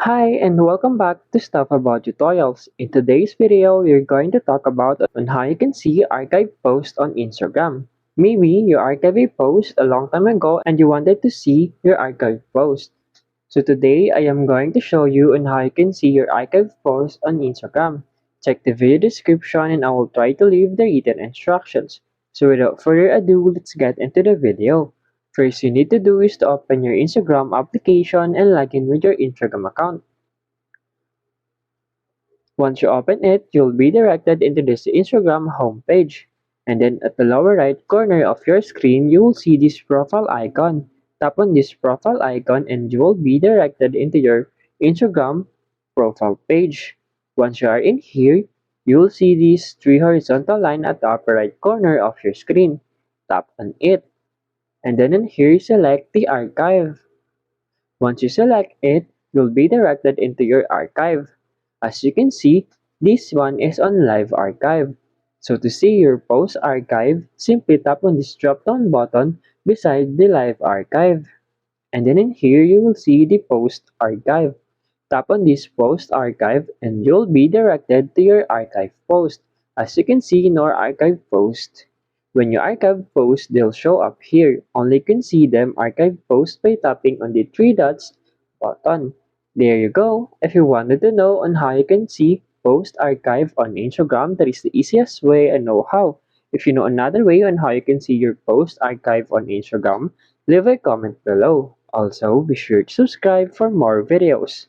Hi and welcome back to Stuff About Tutorials. In today's video, we're going to talk about on how you can see archive posts on Instagram. Maybe you archived a post a long time ago and you wanted to see your archive post. So today, I am going to show you on how you can see your archive post on Instagram. Check the video description and I will try to leave the written instructions. So without further ado, let's get into the video. First you need to do is to open your Instagram application and log in with your Instagram account. Once you open it, you'll be directed into this Instagram homepage. And then at the lower right corner of your screen, you will see this profile icon. Tap on this profile icon and you will be directed into your Instagram profile page. Once you are in here, you will see these three horizontal line at the upper right corner of your screen. Tap on it. And then in here, select the archive. Once you select it, you'll be directed into your archive. As you can see, this one is on Live Archive. So to see your post archive, simply tap on this drop-down button beside the Live Archive. And then in here, you will see the Post Archive. Tap on this Post Archive and you'll be directed to your archive post. As you can see in our archive post, when you archive posts, they'll show up here. Only can see them archive posts by tapping on the three dots button. There you go. If you wanted to know on how you can see post archive on Instagram, that is the easiest way I know how. If you know another way on how you can see your post archive on Instagram, leave a comment below. Also, be sure to subscribe for more videos.